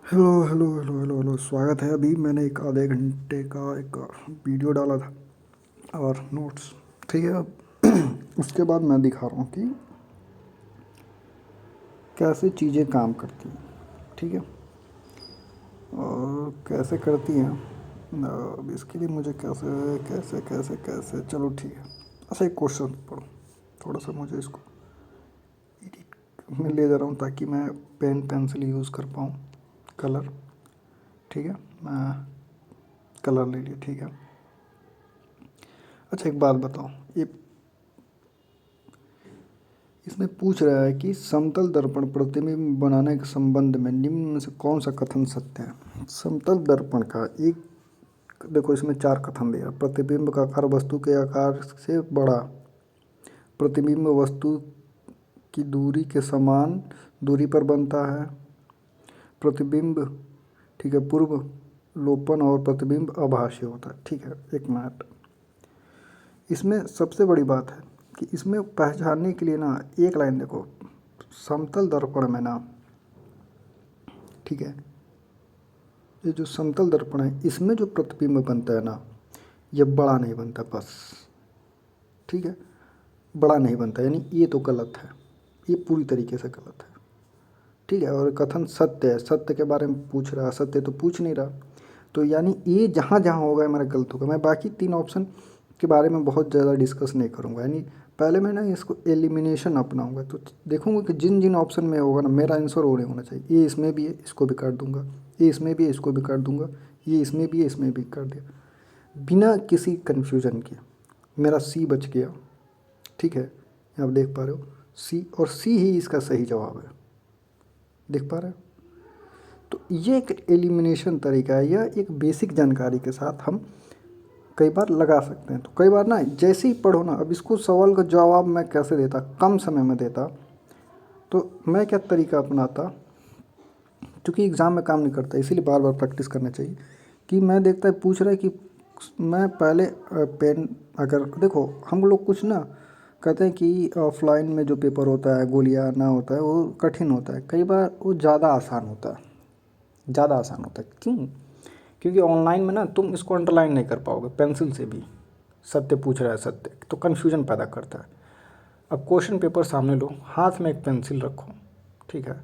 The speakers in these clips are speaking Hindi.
Hello hello hello hello hello, स्वागत है। अभी मैंने एक आधे घंटे का एक वीडियो डाला था और नोट्स, ठीक है। अब उसके बाद मैं दिखा रहा हूँ कि कैसे चीज़ें काम करती हैं, ठीक है। और कैसे करती हैं, अब इसके लिए मुझे कैसे कैसे कैसे कैसे चलो ठीक है। अच्छा, एक क्वेश्चन पढ़ो, थोड़ा सा मुझे इसको एडिट में ले जा रहा हूँ ताकि मैं पेन पेंसिल यूज़ कर पाऊँ। कलर, ठीक है। मैं कलर ले लिया, ठीक है। अच्छा, एक बात बताओ, ये इसमें पूछ रहा है कि समतल दर्पण प्रतिबिंब बनाने के संबंध में निम्न में से कौन सा कथन सत्य है। समतल दर्पण का एक, देखो इसमें चार कथन दिया। प्रतिबिंब का आकार वस्तु के आकार से बड़ा, प्रतिबिंब वस्तु की दूरी के समान दूरी पर बनता है, प्रतिबिंब, ठीक है, पूर्व लोपन और प्रतिबिंब आभासी होता है, ठीक है। एक मिनट, इसमें सबसे बड़ी बात है कि इसमें पहचानने के लिए ना एक लाइन देखो, समतल दर्पण में ना, ठीक है, ये जो समतल दर्पण है इसमें जो प्रतिबिंब बनता है ना, ये बड़ा नहीं बनता बस, ठीक है। बड़ा नहीं बनता, यानी ये तो गलत है, ये पूरी तरीके से गलत है, ठीक है। और कथन सत्य है, सत्य के बारे में पूछ रहा है, सत्य तो पूछ नहीं रहा, तो यानी ये जहाँ जहाँ होगा मेरा गलत होगा। मैं बाकी तीन ऑप्शन के बारे में बहुत ज़्यादा डिस्कस नहीं करूँगा, यानी पहले मैं ना इसको एलिमिनेशन अपनाऊंगा, तो देखूंगा कि जिन जिन ऑप्शन में होगा ना मेरा आंसर वो नहीं होना चाहिए। ये इसमें भी है, इसको भी काट दूंगा, ये इसमें भी है, इसको भी काट दूंगा, ये इसमें भी है, इसमें भी कर दिया, बिना किसी कन्फ्यूजन के मेरा सी बच गया, ठीक है। आप देख पा रहे हो सी, और सी ही इसका सही जवाब है, देख पा रहे हो। तो ये एक एलिमिनेशन तरीका है, यह एक बेसिक जानकारी के साथ हम कई बार लगा सकते हैं। तो कई बार ना जैसे ही पढ़ो ना, अब इसको सवाल का जवाब मैं कैसे देता, कम समय में देता, तो मैं क्या तरीका अपनाता, क्योंकि एग्ज़ाम में काम नहीं करता इसीलिए बार बार प्रैक्टिस करना चाहिए। कि मैं देखता है पूछ रहा है कि मैं पहले पेन, अगर देखो हम लोग कुछ ना कहते हैं कि ऑफलाइन में जो पेपर होता है गोलियां ना होता है वो कठिन होता है, कई बार वो ज़्यादा आसान होता है, ज़्यादा आसान होता है। क्यों? क्योंकि ऑनलाइन में ना तुम इसको अंडरलाइन नहीं कर पाओगे पेंसिल से भी। सत्य पूछ रहा है, सत्य तो कन्फ्यूजन पैदा करता है। अब क्वेश्चन पेपर सामने लो, हाथ में एक पेंसिल रखो, ठीक है,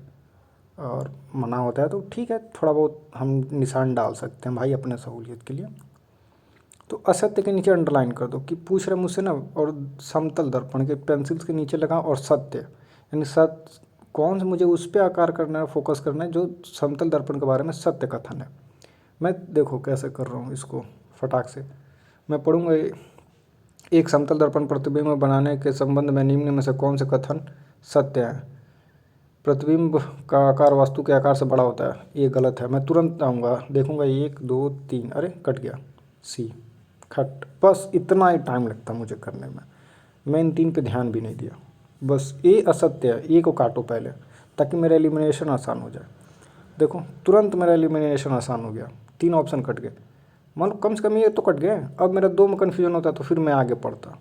और मना होता है तो ठीक है, थोड़ा बहुत हम निशान डाल सकते हैं भाई अपने सहूलियत के लिए। तो असत्य के नीचे अंडरलाइन कर दो कि पूछ रहे मुझसे ना, और समतल दर्पण के पेंसिल के नीचे लगा और सत्य, यानी सत्य कौन से मुझे उस पर आकार करना है, फोकस करना है जो समतल दर्पण के बारे में सत्य कथन है। मैं देखो कैसे कर रहा हूँ इसको फटाक से, मैं पढ़ूंगा। एक समतल दर्पण प्रतिबिंब बनाने के संबंध में निम्न में से कौन से कथन सत्य है। प्रतिबिंब का आकार वस्तु के आकार से बड़ा होता है, ये गलत है। मैं तुरंत आऊँगा, देखूंगा एक दो तीन, अरे कट गया, सी खट, बस इतना ही टाइम लगता मुझे करने में। मैं इन तीन पे ध्यान भी नहीं दिया, बस ए असत्य है, ए को काटो पहले ताकि मेरा एलिमिनेशन आसान हो जाए। देखो तुरंत मेरा एलिमिनेशन आसान हो गया, तीन ऑप्शन कट गए। मान लो कम से कम ये तो कट गए, अब मेरा दो में कन्फ्यूजन होता तो फिर मैं आगे पढ़ता।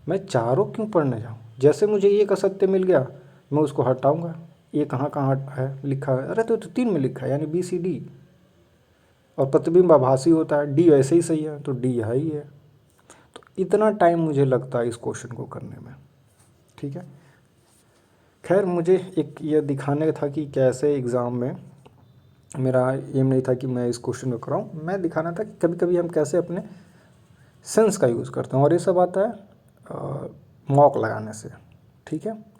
मैं चारों क्यों पढ़ने जाऊँ, जैसे मुझे एक असत्य मिल गया मैं उसको हटाऊँगा। ये कहाँ कहाँ है लिखा है, अरे तो तीन में लिखा है यानी बी सी डी, और प्रतिबिंब आभासी होता है, डी वैसे ही सही है तो डी है ही है। तो इतना टाइम मुझे लगता है इस क्वेश्चन को करने में, ठीक है। खैर मुझे एक ये दिखाने था कि कैसे एग्ज़ाम में, मेरा एम नहीं था कि मैं इस क्वेश्चन को कराऊँ, मैं दिखाना था कि कभी कभी हम कैसे अपने सेंस का यूज़ करते हैं, और ये सब आता है मॉक लगाने से, ठीक है।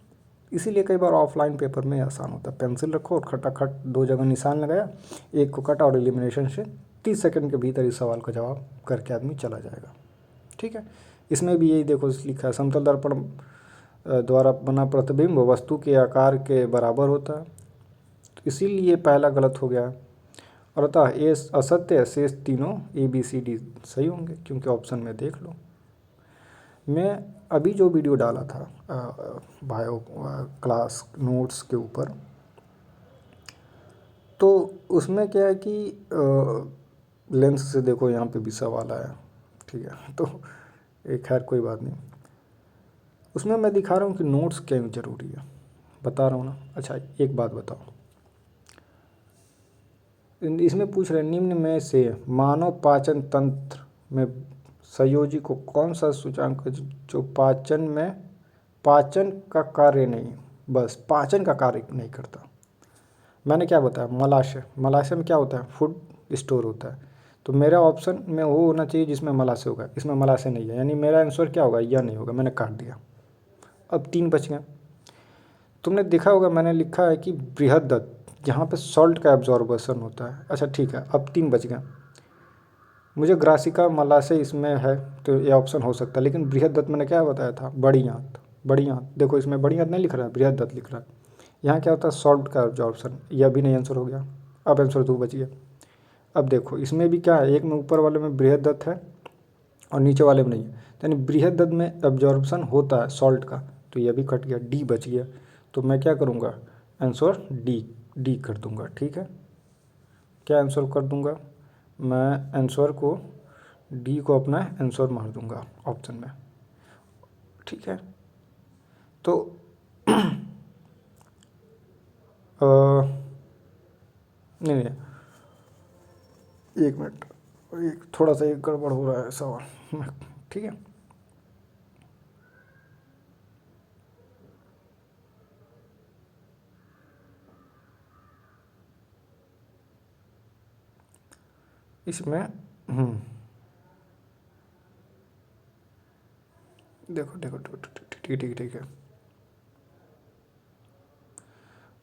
इसीलिए कई बार ऑफलाइन पेपर में आसान होता है, पेंसिल रखो और खटाखट दो जगह निशान लगाया, एक को कटा और एलिमिनेशन से 30 सेकंड के भीतर इस सवाल का जवाब करके आदमी चला जाएगा, ठीक है। इसमें भी यही देखो लिखा है, समतल दर्पण द्वारा बना प्रतिबिंब वस्तु के आकार के बराबर होता है, तो इसीलिए पहला गलत हो गया। और अतः ए असत्य, शेष तीनों ए बी सी डी सही होंगे, क्योंकि ऑप्शन में देख लो। मैं अभी जो वीडियो डाला था बायो क्लास नोट्स के ऊपर, तो उसमें क्या है कि लेंस से देखो यहाँ पे भी सवाल आया, ठीक है। तो एक खैर कोई बात नहीं, उसमें मैं दिखा रहा हूँ कि नोट्स क्यों ज़रूरी है, बता रहा हूँ ना। अच्छा एक बात बताओ, इसमें पूछ रहे निम्न में से मानव पाचन तंत्र में संयोजी को कौन सा सूचकांक जो पाचन का कार्य नहीं, बस पाचन का कार्य नहीं करता। मैंने क्या बताया, मलाशय। मलाशय में क्या होता है, फूड स्टोर होता है। तो मेरा ऑप्शन में वो होना चाहिए जिसमें मलाशय होगा, इसमें मलाशय नहीं है, यानी मेरा आंसर क्या होगा, यह नहीं होगा। मैंने काट दिया। अब 3 बच गए। तुमने देखा होगा मैंने लिखा है कि बृहददत्त, जहाँ पे सॉल्ट का एब्जॉर्बेशन होता है। अच्छा ठीक है, अब 3 बच गए। मुझे ग्रासिका मलाशय इसमें है तो ये ऑप्शन हो सकता है, लेकिन बृहददत्त मैंने क्या बताया था, बड़ी आंत। बड़ी आंत देखो, इसमें बड़ी आंत नहीं लिख रहा है, बृहददत्त लिख रहा है। यहाँ क्या होता है, सॉल्ट का एब्जॉर्बेशन। यह भी नहीं आंसर हो गया। अब आंसर 2 बच गया। अब देखो इसमें भी क्या है, एक में ऊपर वाले में बृहददत्त है और नीचे वाले में नहीं है, यानी बृहददत्त में एब्जॉर्बेशन होता है सॉल्ट का, तो यह भी कट गया। डी बच गया। तो मैं क्या करूँगा, आंसर डी कर दूँगा। ठीक है, क्या आंसर कर दूँगा, मैं आंसर को डी को अपना आंसर मार दूँगा ऑप्शन में। ठीक है, तो नहीं नहीं, एक मिनट, एक थोड़ा सा एक गड़बड़ हो रहा है सवाल। ठीक है, इसमें देखो देखो, ठीक ठीक ठीक है,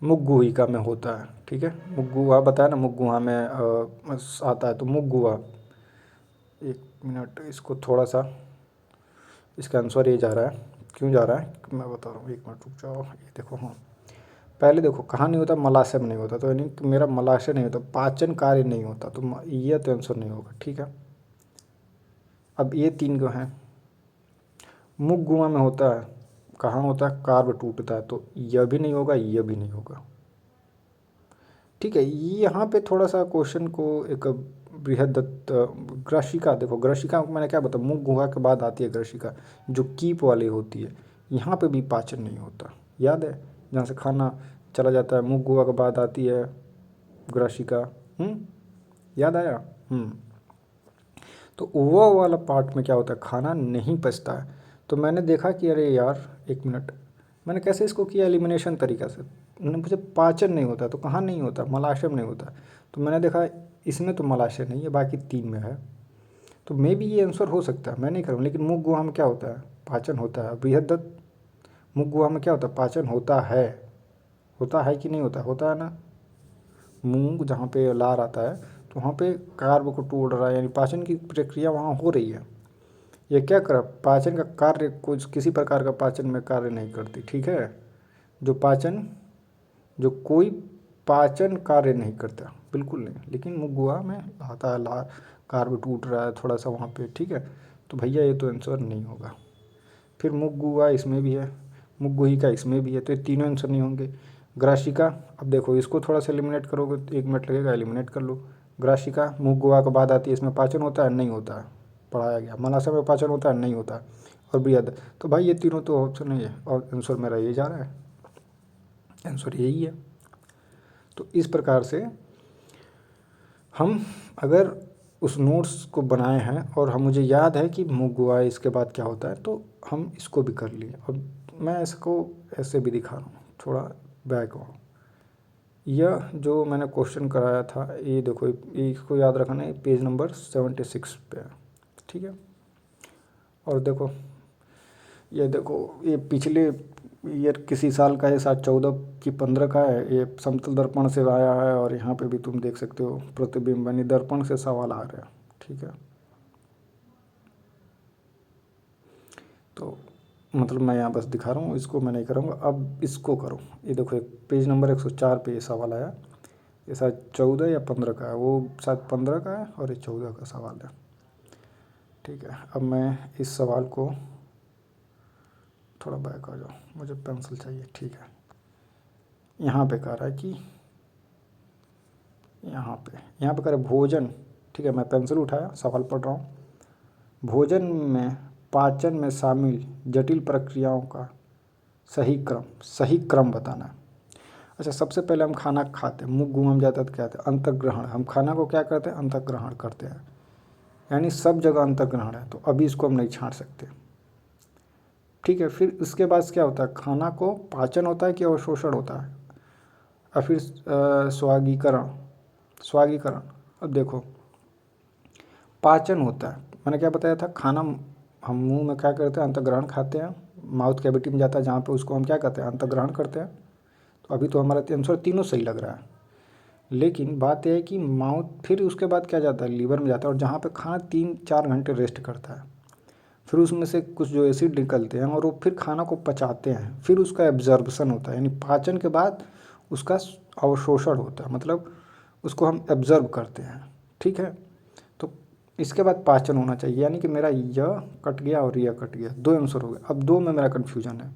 मुगुहिका में होता है। ठीक है, मुगुहा बताया ना, मुगुहा में आता है, तो मुगुहा। एक मिनट, इसको थोड़ा सा, इसका आंसर ये जा रहा है, क्यों जा रहा है मैं बता रहा हूँ, एक मिनट रुक जाओ। ये देखो, हाँ पहले देखो कहाँ नहीं होता, मलाशय में नहीं होता, तो यानी कि मेरा मलाशय नहीं होता, पाचन कार्य नहीं होता, तो ये तो आंसर नहीं होगा। ठीक है, अब ये 3 को हैं, मुगुहा में होता है, कहाँ होता है, कार्ब टूटता है, तो यह भी नहीं होगा, यह भी नहीं होगा। ठीक है, यहाँ पे थोड़ा सा क्वेश्चन को एक बृहदत्त ग्राशिका, देखो ग्राशिका को मैंने क्या बताया, मुख गुहा के बाद आती है ग्राशिका, जो कीप वाली होती है। यहाँ पे भी पाचन नहीं होता, याद है, जहाँ से खाना चला जाता है, मुख गुहा के बाद आती है ग्राशिका। याद आया। तो वो वाला पार्ट में क्या होता है, खाना नहीं पचता है। तो मैंने देखा कि अरे यार एक मिनट, मैंने कैसे इसको किया एलिमिनेशन तरीका से, मैंने मुझे पाचन नहीं होता, तो कहाँ नहीं होता, मलाशय में नहीं होता। तो मैंने देखा इसमें तो मलाशय नहीं है, बाकी 3 में है, तो मे भी ये आंसर हो सकता है, मैं नहीं करूँ। लेकिन मुख गुहा में क्या होता है, पाचन होता है। बृहददत्त मुख गुहा में क्या होता है, पाचन होता है कि नहीं होता, होता है ना। मूंग जहाँ पे लार आता है, तो वहाँ पे कार्ब को तोड़ रहा है, यानी पाचन की प्रक्रिया वहाँ हो रही है। ये क्या कर, पाचन का कार्य कुछ किसी प्रकार का पाचन में कार्य नहीं करती। ठीक है, जो कोई पाचन कार्य नहीं करता, बिल्कुल नहीं। लेकिन मुगुआ में आता है, ला कार्ब टूट रहा है थोड़ा सा वहाँ पे। ठीक है, तो भैया ये तो आंसर नहीं होगा। फिर मुगुआ इसमें भी है, मुगुहिका इसमें भी है, तो ये तीनों आंसर नहीं होंगे। ग्राशिका, अब देखो इसको थोड़ा सा एलिमिनेट करोगे तो 1 मिनट लगेगा, एलिमिनेट कर लो। ग्राशिका मुगुआ के बाद आती है, इसमें पाचन होता है, नहीं होता है, पढ़ाया गया। मलाशय में पाचन होता है, नहीं होता है। और बृहद, तो भाई ये तीनों तो ऑप्शन नहीं है, और आंसर मेरा ये जा रहा है, आंसर यही है। तो इस प्रकार से हम अगर उस नोट्स को बनाए हैं और हम, मुझे याद है कि मुगुआ इसके बाद क्या होता है, तो हम इसको भी कर लिए। और मैं इसको ऐसे भी दिखा रहा हूँ, थोड़ा बैक हो। यह जो मैंने क्वेश्चन कराया था, ये देखो, इसको याद रखना है, पेज नंबर 76 पे है। ठीक है, और देखो ये देखो, ये पिछले ईयर किसी साल का है, शायद 14 की 15 का है, ये समतल दर्पण से आया है। और यहाँ पे भी तुम देख सकते हो प्रतिबिंब, यानी दर्पण से सवाल आ रहा है। ठीक है, तो मतलब मैं यहाँ बस दिखा रहा हूँ, इसको मैं नहीं करूँगा। अब इसको करो, ये देखो एक पेज नंबर 104 पे ये सवाल आया, ये शायद 14 या 15 का है, वो शायद 15 का है और ये 14 का सवाल है। ठीक है, अब मैं इस सवाल को, थोड़ा बैक आ जाओ, मुझे पेंसिल चाहिए। ठीक है, यहाँ पे कह रहा है कि यहाँ पे कह रहा है भोजन। ठीक है, मैं पेंसिल उठाया, सवाल पढ़ रहा हूँ। भोजन में पाचन में शामिल जटिल प्रक्रियाओं का सही क्रम बताना है। अच्छा, सबसे पहले हम खाना खाते हैं, मुँह घूम जाता है तो क्या कहते हैं, अंतर्ग्रहण। हम खाना को क्या करते हैं, अंतर्ग्रहण करते हैं, यानी सब जगह अंतर्ग्रहण है, तो अभी इसको हम नहीं छाँट सकते। ठीक है, फिर उसके बाद क्या होता है, खाना को पाचन होता है कि अवशोषण होता है, और फिर स्वागीकरण। स्वागीकरण, अब देखो, पाचन होता है, मैंने क्या बताया था, खाना हम मुंह में क्या करते हैं, अंतर्ग्रहण खाते हैं, माउथ कैविटी में जाता है जहाँ पे उसको हम क्या कहते हैं, अंतर्ग्रहण करते हैं। तो अभी तो हमारा आंसर तीनों सही लग रहा है, लेकिन बात यह है कि माउथ, फिर उसके बाद क्या जाता है, लीवर में जाता है, और जहाँ पे खाना 3-4 घंटे रेस्ट करता है, फिर उसमें से कुछ जो एसिड निकलते हैं और वो फिर खाना को पचाते हैं, फिर उसका एब्जॉर्प्शन होता है, यानी पाचन के बाद उसका अवशोषण होता है, मतलब उसको हम एब्जर्व करते हैं। ठीक है, तो इसके बाद पाचन होना चाहिए, यानी कि मेरा यह कट गया और यह कट गया, 2 आंसर हो गए। अब 2 में मेरा कन्फ्यूजन है।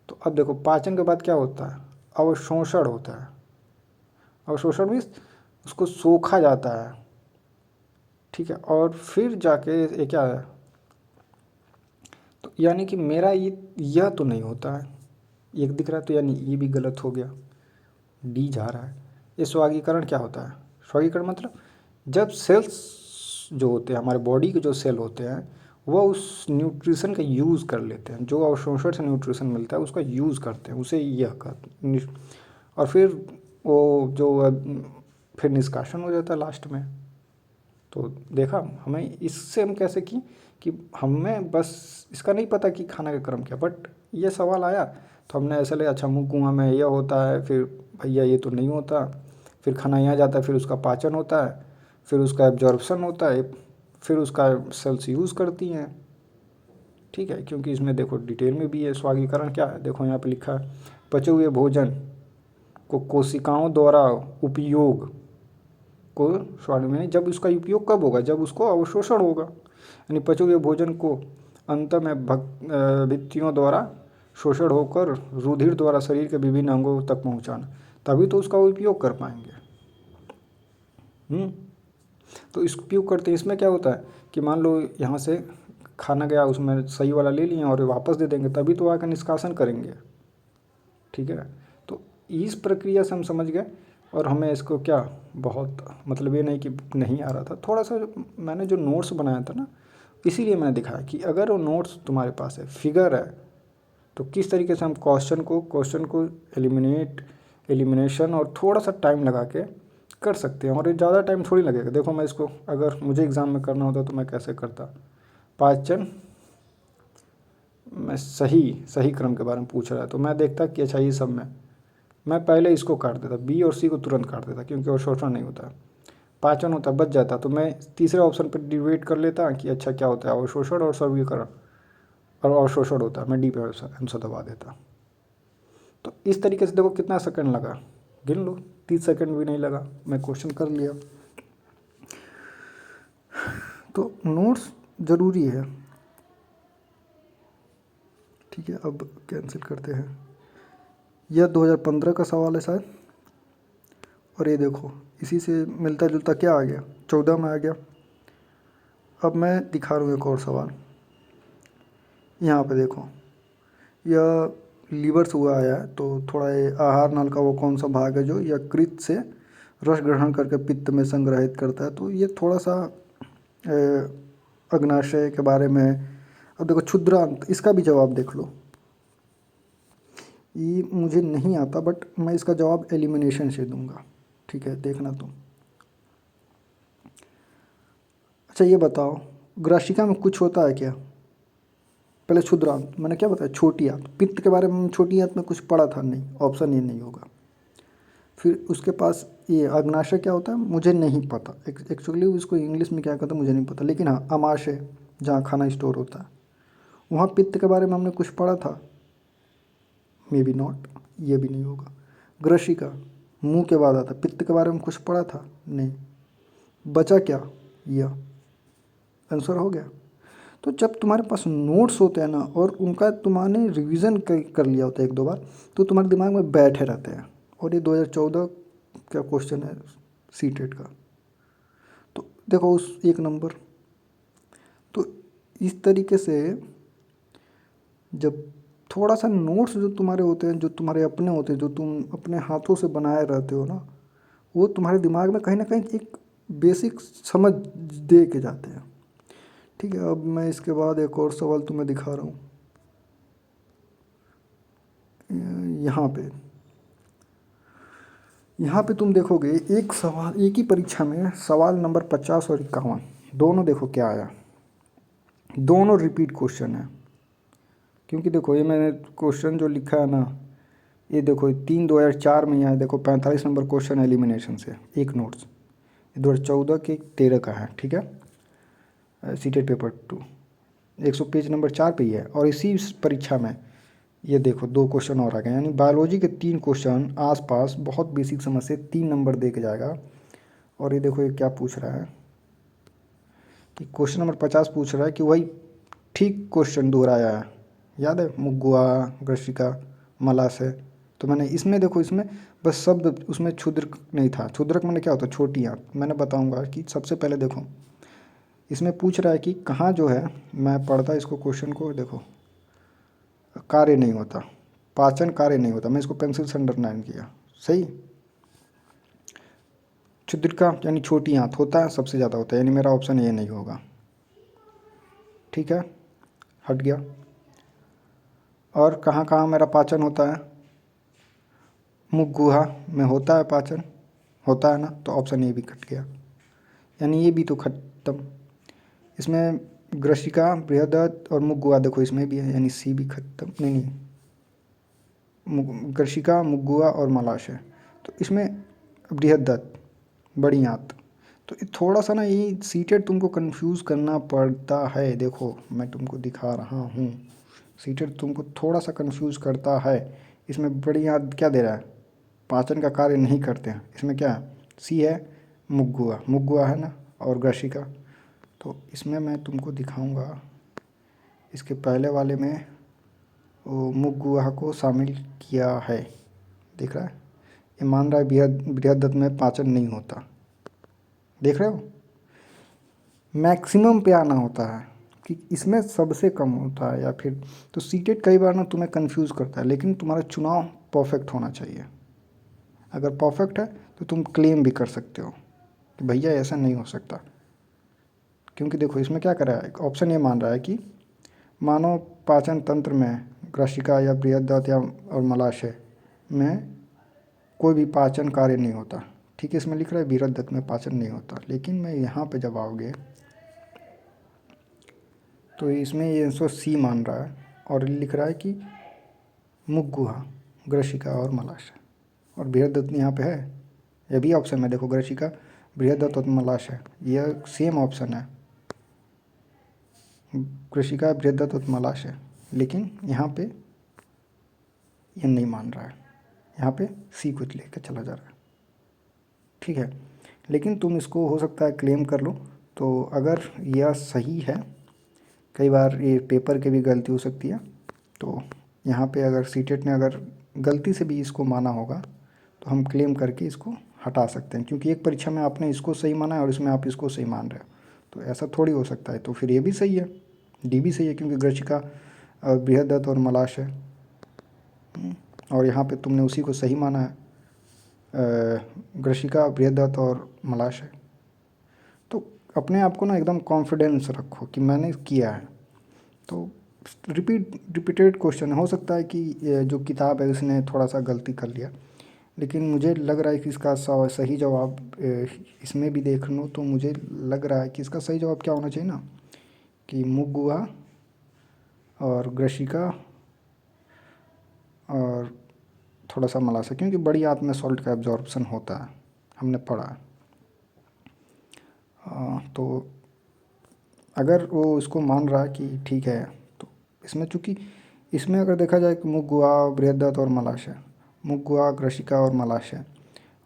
तो अब देखो, पाचन के बाद क्या होता है, अवशोषण होता है। अवशोषण मीन्स उसको सोखा जाता है। ठीक है, और फिर जाके ये क्या है, तो यानी कि मेरा ये यह तो नहीं होता है, एक दिख रहा है, तो यानी ये भी गलत हो गया, डी जा रहा है। ये स्वागीकरण क्या होता है, स्वागीकरण मतलब जब सेल्स जो होते हैं, हमारे बॉडी के जो सेल होते हैं, वह उस न्यूट्रिशन का यूज़ कर लेते हैं, जो अवशोषण से न्यूट्रिशन मिलता है उसका यूज़ करते हैं, उसे यह कहते, और फिर वो जो फिर निष्कासन हो जाता है लास्ट में। तो देखा, हमें इससे हम कैसे कि हमें बस इसका नहीं पता कि खाना का क्रम क्या, बट ये सवाल आया तो हमने ऐसे लिया, अच्छा मुँह कुआं में यह होता है, फिर भैया ये तो नहीं होता, फिर खाना यहाँ जाता है, फिर उसका पाचन होता है, फिर उसका एब्जॉर्प्शन होता है, फिर उसका सेल्स यूज़ करती हैं। ठीक है, क्योंकि इसमें देखो डिटेल में भी है स्वागीकरण क्या है, देखो यहाँ पे लिखा है, पचे हुए भोजन को कोशिकाओं द्वारा उपयोग को स्वाद में, जब उसका उपयोग कब होगा, जब उसको अवशोषण होगा, यानी पचे हुए भोजन को अंत में भित्तियों द्वारा शोषण होकर रुधिर द्वारा शरीर के विभिन्न अंगों तक पहुंचाना, तभी तो उसका उपयोग कर पाएंगे। तो इसको उपयोग करते हैं, इसमें क्या होता है कि मान लो यहाँ से खाना गया, उसमें सही वाला ले लिए और वापस दे देंगे, तभी तो आकर निष्कासन करेंगे। ठीक है, तो इस प्रक्रिया से हम समझ गए, और हमें इसको क्या, बहुत मतलब ये नहीं कि नहीं आ रहा था, थोड़ा सा मैंने जो नोट्स बनाया था ना, इसीलिए मैंने दिखाया कि अगर वो नोट्स तुम्हारे पास है, फिगर है, तो किस तरीके से हम क्वेश्चन को एलिमिनेशन और थोड़ा सा टाइम लगा के कर सकते हैं, और ये ज़्यादा टाइम थोड़ी लगेगा। देखो, मैं इसको अगर मुझे एग्ज़ाम में करना होता तो मैं कैसे करता, पाचन मैं सही सही क्रम के बारे में पूछ रहा है तो मैं देखता कि अच्छा ये सब में मैं पहले इसको काट देता, बी और सी को तुरंत काट देता, क्योंकि अवशोषण नहीं होता, पाचन होता, बच जाता, तो मैं तीसरे ऑप्शन पर डिवेट कर लेता कि अच्छा क्या होता है, अवशोषण और स्वर्गीकरण, और अवशोषण होता है, मैं डी पे आंसर दबा देता। तो इस तरीके से देखो कितना सेकंड लगा, गिन लो, 30 सेकंड भी नहीं लगा, मैं क्वेश्चन कर लिया। तो नोट्स ज़रूरी है। ठीक है, अब कैंसिल करते हैं। यह 2015 का सवाल है शायद, और ये देखो इसी से मिलता जुलता क्या आ गया, 14 में आ गया। अब मैं दिखा रहा हूँ एक और सवाल, यहाँ पे देखो, यह लीवर से हुआ आया है, तो थोड़ा ये आहार नल का वो कौन सा भाग है जो यकृत से रस ग्रहण करके पित्त में संग्रहित करता है, तो ये थोड़ा सा अग्नाशय के बारे में। अब देखो क्षुद्रांत, इसका भी जवाब देख लो, ये मुझे नहीं आता, बट मैं इसका जवाब एलिमिनेशन से दूंगा। ठीक है, देखना तुम। अच्छा ये बताओ, ग्राशिका में कुछ होता है क्या, पहले क्षुद्रांत मैंने क्या बताया, छोटी आंत, पित्त के बारे में छोटी आंत में कुछ पढ़ा था, नहीं, ऑप्शन ये नहीं होगा। फिर उसके पास ये अग्नाशय क्या होता है, मुझे नहीं पता, एक्चुअली उसको इंग्लिश में क्या कहता है मुझे नहीं पता, लेकिन हाँ अमाशय जहाँ खाना स्टोर होता है, वहाँ पित्त के बारे में हमने कुछ पढ़ा था, मे बी नॉट, ये भी नहीं होगा। ग्रशिका मुंह के बाद आता, पित्त के बारे में कुछ पढ़ा था, नहीं, बचा क्या, यह आंसर हो गया। तो जब तुम्हारे पास नोट्स होते हैं ना, और उनका तुम्हारे रिवीजन कर लिया होता है 1-2 बार, तो तुम्हारे दिमाग में बैठे रहते हैं। और ये 2014 का क्वेश्चन है सी टेट का, तो देखो उस 1 नंबर। तो इस तरीके से जब थोड़ा सा नोट्स जो तुम्हारे होते हैं, जो तुम्हारे अपने होते हैं, जो तुम अपने हाथों से बनाए रहते हो ना, वो तुम्हारे दिमाग में कहीं ना कहीं एक बेसिक समझ दे के जाते हैं। ठीक है, अब मैं इसके बाद एक और सवाल तुम्हें दिखा रहा हूँ। यहाँ पे यहाँ पे तुम देखोगे एक सवाल, एक ही परीक्षा में सवाल नंबर 50 और 51 दोनों देखो क्या आया। दोनों रिपीट क्वेश्चन है। क्योंकि देखो ये मैंने क्वेश्चन जो लिखा है ना, ये देखो 3/2004 में यहाँ देखो 45 नंबर क्वेश्चन एलिमिनेशन से एक नोट्स, 2014 के 13 का है। ठीक है, सीटेड पेपर 2 100 पेज नंबर 4 पे ही है। और इसी परीक्षा में ये देखो 2 क्वेश्चन और आ गए, यानी बायोलॉजी के 3 क्वेश्चन आसपास बहुत बेसिक समझ से 3 नंबर दे के जाएगा। और ये देखो ये क्या पूछ रहा है कि क्वेश्चन नंबर 50 पूछ रहा है कि वही ठीक क्वेश्चन दोहराया है, याद है, मुगुआ, ग्रसिका, मलाशय। तो मैंने इसमें देखो, इसमें बस शब्द उसमें क्षुद्रक नहीं था। क्षुद्रक मैंने क्या होता है, छोटी आंत। मैंने बताऊंगा कि सबसे पहले देखो इसमें पूछ रहा है कि कहाँ जो है, मैं पढ़ता इसको क्वेश्चन को, देखो कार्य नहीं होता, पाचन कार्य नहीं होता। मैं इसको पेंसिल से अंडरलाइन किया, सही। क्षुद्रिका यानी छोटी आंत होता है, सबसे ज़्यादा होता है, यानी मेरा ऑप्शन ये नहीं होगा। ठीक है, हट गया। और कहाँ कहाँ मेरा पाचन होता है, मुख गुहा में होता है पाचन, होता है ना, तो ऑप्शन ए भी कट गया, यानी ये भी तो खत्म। इसमें ग्रसिका, बृहदत और मुख गुहा देखो इसमें भी है, यानी सी भी खत्म। नहीं, ग्रसिका, मुख गुहा और मलाशय। तो इसमें बृहदत, बड़ी आंत। तो ये थोड़ा सा ना, ये सीटेड तुमको कंफ्यूज करना पड़ता है। देखो मैं तुमको दिखा रहा हूँ, सीटेड तुमको थोड़ा सा कंफ्यूज करता है। इसमें बड़ी आंत क्या दे रहा है, पाचन का कार्य नहीं करते हैं। इसमें क्या है, सी है, मुगुआ, मुगुआ है ना, और ग्रसिका। तो इसमें मैं तुमको दिखाऊंगा, इसके पहले वाले में वो मुगुआ को शामिल किया है, दिख रहा है। ये मान रहा है बृहदत में पाचन नहीं होता, देख रहे हो। मैक्सिमम पे आना होता है कि इसमें सबसे कम होता है, या फिर तो सीटेड कई बार ना तुम्हें कंफ्यूज करता है। लेकिन तुम्हारा चुनाव परफेक्ट होना चाहिए। अगर परफेक्ट है तो तुम क्लेम भी कर सकते हो कि भैया ऐसा नहीं हो सकता। क्योंकि देखो इसमें क्या कर रहा है, ऑप्शन ये मान रहा है कि मानव पाचन तंत्र में ग्रसिका या बृहदत या और मलाशय में कोई भी पाचन कार्य नहीं होता। ठीक है, इसमें लिख रहा है बृहदत में पाचन नहीं होता। लेकिन मैं यहाँ पे जब आओगे तो इसमें ये आंसर सी मान रहा है, और लिख रहा है कि मुख गुहा, ग्रसिका और मलाशय, और बृहदत यहाँ पे है। ये भी ऑप्शन में देखो, ग्रसिका, बृहदत और मलाशय, यह सेम ऑप्शन है, ग्रसिका, बृहदत और मलाशय। लेकिन यहाँ पे ये नहीं मान रहा है, यहाँ पे सी कुछ लेकर चला जा रहा है। ठीक है, लेकिन तुम इसको हो सकता है क्लेम कर लो। तो अगर यह सही है, कई बार ये पेपर के भी गलती हो सकती है, तो यहाँ पे अगर सीटेट ने अगर गलती से भी इसको माना होगा तो हम क्लेम करके इसको हटा सकते हैं। क्योंकि एक परीक्षा में आपने इसको सही माना है और इसमें आप इसको सही मान रहे हो, तो ऐसा थोड़ी हो सकता है। तो फिर ये भी सही है, डी भी सही है, क्योंकि ग्रसिका, बृहदत और मलाशय। और यहाँ पे तुमने उसी को सही माना है, ग्रसिका, बृहदत और मलाशय। तो अपने आप को ना एकदम कॉन्फिडेंस रखो कि मैंने किया है। तो रिपीटेड क्वेश्चन हो सकता है कि जो किताब है उसने थोड़ा सा गलती कर लिया, लेकिन मुझे लग रहा है कि इसका सही जवाब, इसमें भी देख लो तो मुझे लग रहा है कि इसका सही जवाब क्या होना चाहिए ना, कि मुगुआ और ग्रसिका और थोड़ा सा मलाशय, क्योंकि बड़ी आंत में सॉल्ट का एब्जॉर्प्शन होता है, हमने पढ़ा है। तो अगर वो इसको मान रहा है कि ठीक है, तो इसमें चूँकि इसमें अगर देखा जाए कि मुगुआ, बृहदत और मलाशय, मुगुआ, ग्रसिका और मलाशय,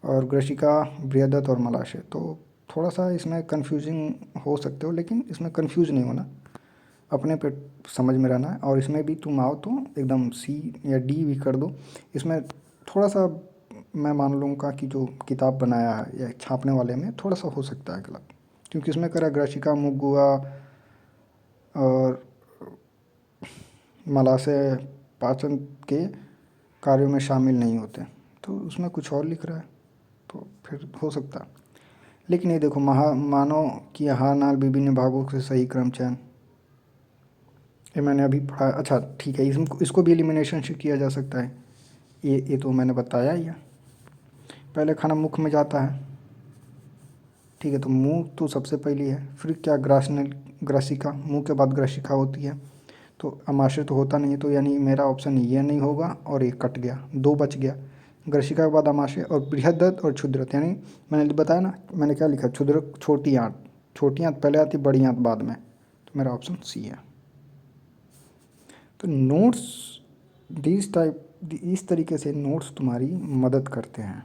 और ग्रसिका, बृहदत और मलाशय, तो थोड़ा सा इसमें कंफ्यूजिंग हो सकते हो। लेकिन इसमें कंफ्यूज नहीं होना, अपने पे समझ में रहना है। और इसमें भी तुम आओ तो एकदम सी या डी भी कर दो। इसमें थोड़ा सा मैं मान लूँगा कि जो किताब बनाया है या छापने वाले में थोड़ा सा हो सकता है गलत, क्योंकि इसमें करा ग्रसिका, मुगुआ और मलाशय पाचन के कार्यों में शामिल नहीं होते। तो उसमें कुछ और लिख रहा है, तो फिर हो सकता है। लेकिन ये देखो, मानव की आहार नाल विभिन्न भागों से सही क्रम चयन, ये मैंने अभी पढ़ा। अच्छा ठीक है, इसको भी एलिमिनेशन से किया जा सकता है। ये तो मैंने बताया ही है। पहले खाना मुख में जाता है, ठीक है, तो मुंह तो सबसे पहली है। फिर क्या, ग्रासिका, मुंह के बाद ग्रासिका होती है। तो अमाशय तो होता नहीं है, तो यानी मेरा ऑप्शन ये नहीं होगा और ये कट गया, दो बच गया। ग्रासिका के बाद अमाशय और बृहदत और क्षुद्रत, यानी मैंने बताया ना, मैंने क्या लिखा, क्षुद्रक छोटी आंत, छोटी आंत पहले आती, बड़ी आंत बाद में। तो मेरा ऑप्शन सी है। तो नोट्स इस तरीके से नोट्स तुम्हारी मदद करते हैं,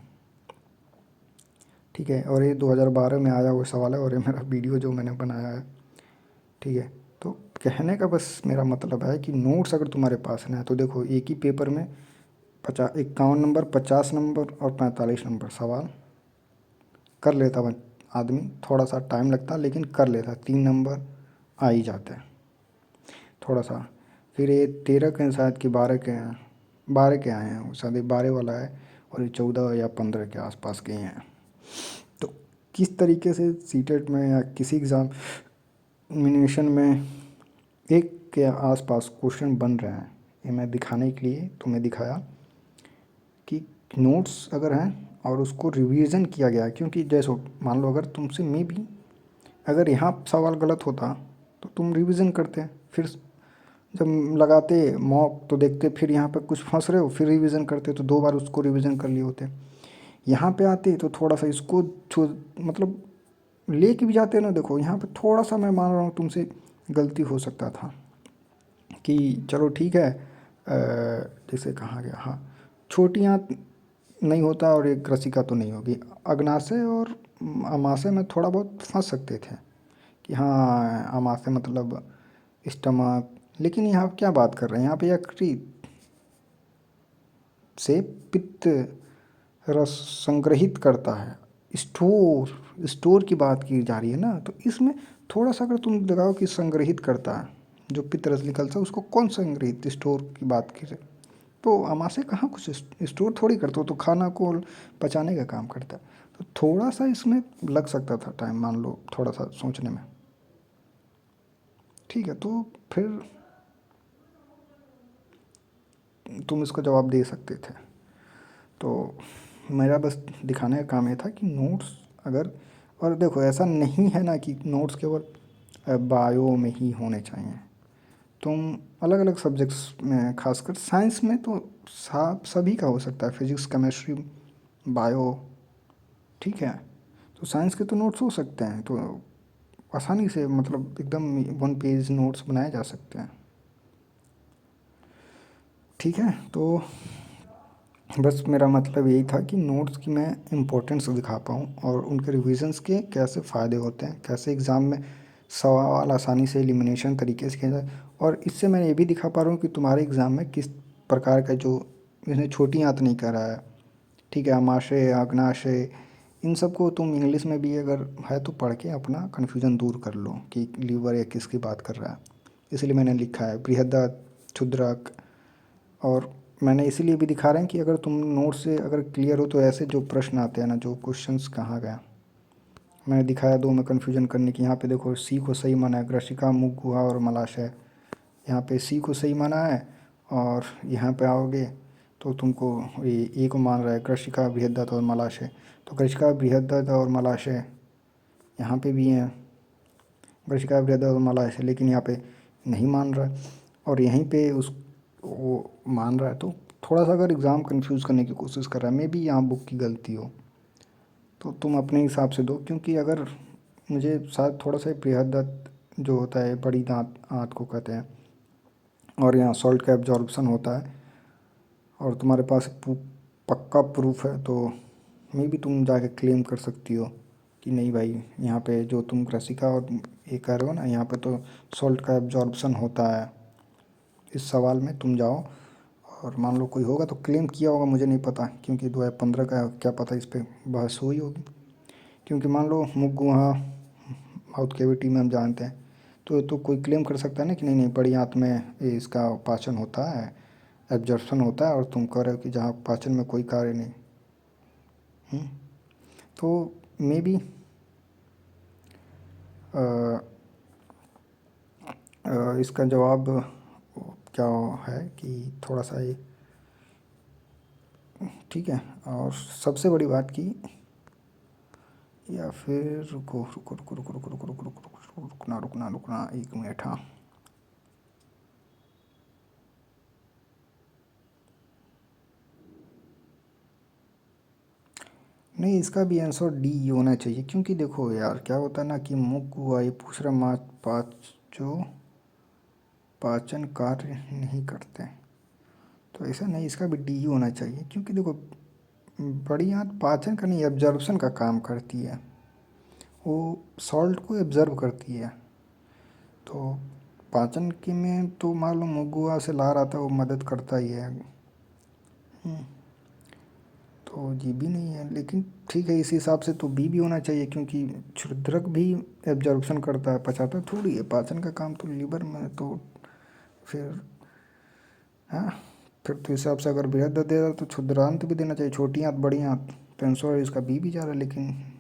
ठीक है। और ये 2012 में आया हुआ सवाल है, और ये मेरा वीडियो जो मैंने बनाया है, ठीक है। तो कहने का बस मेरा मतलब है कि नोट्स अगर तुम्हारे पास है ना, तो देखो एक ही पेपर में 51 नंबर, 50 नंबर और 45 नंबर सवाल कर लेता आदमी। थोड़ा सा टाइम लगता लेकिन कर लेता, 3 नंबर आ ही जाते हैं थोड़ा सा। फिर ये 13 के शायद कि 12 के हैं, 12 के आए हैं शायद, 12 वाला है, और ये 14 या 15 के आसपास के ही हैं। तो किस तरीके से सीटेट में या किसी एग्जामिनेशन में एक के आसपास क्वेश्चन बन रहे हैं, ये मैं दिखाने के लिए तुम्हें दिखाया कि नोट्स अगर हैं और उसको रिवीजन किया गया। क्योंकि जैसे मान लो अगर तुमसे मे भी अगर यहाँ सवाल गलत होता तो तुम रिवीजन करते, फिर जब लगाते मॉक तो देखते फिर यहाँ पे कुछ फंस रहे हो, फिर रिवीजन करते, तो 2 बार उसको रिवीजन कर लिए होते। यहाँ पे आते तो थोड़ा सा इसको मतलब ले के भी जाते ना। देखो यहाँ पे थोड़ा सा मैं मान रहा हूँ तुमसे गलती हो सकता था कि चलो ठीक है, जैसे कहाँ गया, हाँ, छोटी आंत नहीं होता और एक रसिका तो नहीं होगी। अग्नाशय और अमाशय में थोड़ा बहुत फंस सकते थे कि हाँ अमाशय मतलब स्टमक, लेकिन यहाँ क्या बात कर रहे हैं, यहाँ पे यकृत से पित्त रस संग्रहित करता है। स्टोर की बात की जा रही है ना, तो इसमें थोड़ा सा अगर तुम लगाओ कि संग्रहित करता है, जो पित्त रस निकलता है उसको कौन संग्रहित, स्टोर की बात की जाए तो अमाशय कहाँ कुछ स्टोर थोड़ी करता हो, तो खाना को पचाने का काम करता है। तो थोड़ा सा इसमें लग सकता था टाइम, मान लो थोड़ा सा सोचने में, ठीक है। तो फिर तुम इसका जवाब दे सकते थे। तो मेरा बस दिखाने का काम ये था कि नोट्स अगर, और देखो ऐसा नहीं है ना कि नोट्स केवल बायो में ही होने चाहिए। तुम अलग अलग सब्जेक्ट्स में, खासकर साइंस में तो सभी का हो सकता है, फिजिक्स, केमिस्ट्री, बायो, ठीक है। तो साइंस के तो नोट्स हो सकते हैं, तो आसानी से मतलब एकदम 1 पेज नोट्स बनाए जा सकते हैं, ठीक है। तो बस मेरा मतलब यही था कि नोट्स की मैं इम्पोर्टेंस दिखा पाऊँ और उनके रिविजन्स के कैसे फ़ायदे होते हैं, कैसे एग्ज़ाम में सवाल आसानी से एलिमिनेशन तरीके से किया जाए। और इससे मैं ये भी दिखा पा रहा हूँ कि तुम्हारे एग्ज़ाम में किस प्रकार का, जो इसने छोटी आंत नहीं करा है, ठीक है, अमाशय, अग्नाशय, इन सब को तुम इंग्लिश में भी अगर है तो पढ़ के अपना कन्फ्यूज़न दूर कर लो कि लीवर या किसकी बात कर रहा है। इसलिए मैंने लिखा है बृहदत, क्षुद्रक। और मैंने इसीलिए भी दिखा रहे हैं कि अगर तुम नोट से अगर क्लियर हो तो ऐसे जो प्रश्न आते हैं ना, जो क्वेश्चंस कहाँ गया, मैंने दिखाया 2 में कन्फ्यूजन करने की। यहाँ पे देखो सी को सही माना है, ग्रशिका, मुख, गुहा और मलाशय। यहाँ पे सी को सही माना है, और यहाँ पे आओगे तो तुमको ये ए को मान रहा है, ग्रशिका, बृहद्दत और मलाशय। तो ग्रशिका, बृहद्दत और मलाशय यहाँ पे भी हैं, ग्रशिका, बृहद्दत और मलाशय, लेकिन यहाँ पे नहीं मान रहा है, और यहीं पे उस वो मान रहा है। तो थोड़ा सा अगर एग्ज़ाम कंफ्यूज करने की कोशिश कर रहा है, मे बी यहाँ बुक की गलती हो, तो तुम अपने हिसाब से दो। क्योंकि अगर मुझे शायद थोड़ा सा बृहद्दत जो होता है, बड़ी दांत आंत को कहते हैं, और यहाँ सॉल्ट का एब्जॉर्प्शन होता है, और तुम्हारे पास पक्का प्रूफ है, तो मे बी तुम जाके क्लेम कर सकती हो कि नहीं भाई, यहाँ पे जो तुम रसिका और ये कह रहे हो ना, यहाँ पे तो सॉल्ट का एब्जॉर्प्शन होता है। इस सवाल में तुम जाओ, और मान लो कोई होगा तो क्लेम किया होगा, मुझे नहीं पता, क्योंकि 2015 का क्या पता, इस पर बहस हुई होगी। क्योंकि मान लो मुख, गुहा, माउथ कैविटी में हम जानते हैं, तो कोई क्लेम कर सकता है ना कि नहीं नहीं, बड़ी आंत में ये इसका पाचन होता है, एब्जॉर्प्शन होता है और तुम कह रहे हो कि जहाँ पाचन में कोई कार्य नहीं। तो मे बी इसका जवाब क्या है कि थोड़ा सा ये ठीक है। और सबसे बड़ी बात की, या फिर रुको रुको रुको रुको रुको रुको रुको रुको रुको रुकना रुकना रुकना 1 मिनट। हाँ, नहीं, इसका भी आंसर डी होना चाहिए, क्योंकि देखो यार क्या होता है ना कि मुख हुआ ये पूछ रहा जो पाचन कार्य नहीं करते, तो ऐसा नहीं, इसका भी डी होना चाहिए, क्योंकि देखो बड़ी आंत पाचन का नहीं, एब्जॉर्प्शन का काम करती है, वो सॉल्ट को एब्जर्व करती है। तो पाचन के में तो मान लो मुगुआ से ला रहा था, वो मदद करता ही है। तो जी भी नहीं है, लेकिन ठीक है, इस हिसाब से तो बी भी होना चाहिए, क्योंकि क्षुद्रक भी एब्जॉर्प्शन करता है, पचाता थोड़ी है। पाचन का काम तो लीवर में है, तो फिर हाँ, फिर तो हिसाब से अगर बृहद दे रहा तो क्षुद्रांत भी देना चाहिए, छोटी आंत बड़ी आंत, तो आंसर इसका बी भी जा रहा है, लेकिन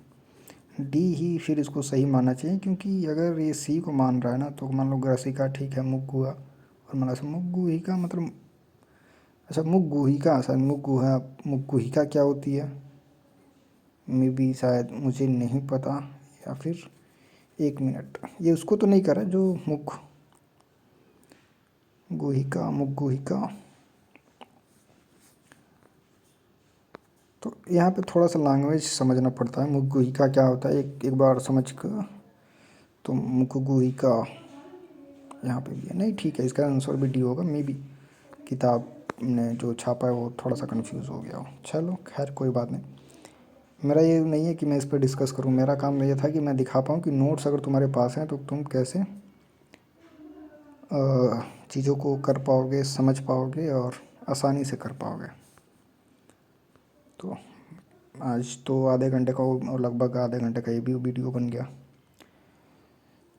डी ही फिर इसको सही मानना चाहिए, क्योंकि अगर ये सी को मान रहा है ना, तो मान लो ग्रसिका ठीक है, मुग्गुआ और माना से मुग्गुहिका मतलब, अच्छा मुग्गुहिका, शायद मुग्गुहिका क्या होती है मे बी, शायद मुझे नहीं पता। या फिर 1 मिनट, ये उसको तो नहीं कर रहा जो मुख गुहिका मुग्गुहिका। तो यहाँ पे थोड़ा सा लैंग्वेज समझना पड़ता है, मुग्गुहिका क्या होता है, एक एक बार समझ कर। तो मुग्गुहिका यहाँ पे भी है, नहीं ठीक है, इसका आंसर भी डी होगा। मे बी किताब ने जो छापा है वो थोड़ा सा कंफ्यूज हो गया हो। चलो खैर कोई बात नहीं, मेरा ये नहीं है कि मैं इस पर डिस्कस करूँ, मेरा काम ये था कि मैं दिखा पाऊँ कि नोट्स अगर तुम्हारे पास हैं तो तुम कैसे चीज़ों को कर पाओगे, समझ पाओगे और आसानी से कर पाओगे। तो आज तो आधे घंटे का लगभग आधे घंटे का ये भी वीडियो बन गया।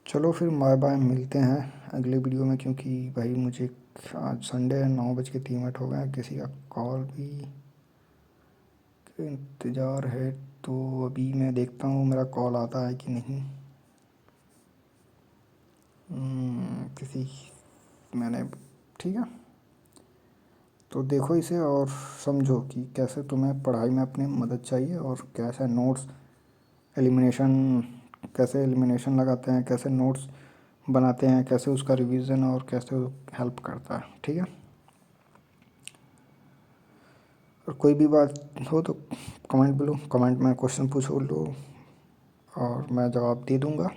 चलो फिर बाय बाय, मिलते हैं अगले वीडियो में, क्योंकि भाई मुझे आज संडे है, 9:03 हो गए, किसी का कॉल भी इंतज़ार है, तो अभी मैं देखता हूँ मेरा कॉल आता है कि नहीं। किसी मैंने ठीक है, तो देखो इसे और समझो कि कैसे तुम्हें पढ़ाई में अपनी मदद चाहिए, और कैसे नोट्स एलिमिनेशन, कैसे एलिमिनेशन लगाते हैं, कैसे नोट्स बनाते हैं, कैसे उसका रिवीजन और कैसे हेल्प करता है। ठीक है, और कोई भी बात हो तो कमेंट बोलो, कमेंट में क्वेश्चन पूछो लो और मैं जवाब दे दूँगा।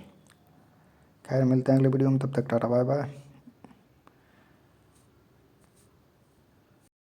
खैर मिलते हैं अगले वीडियो में, तब तक टाटा बाय बाय।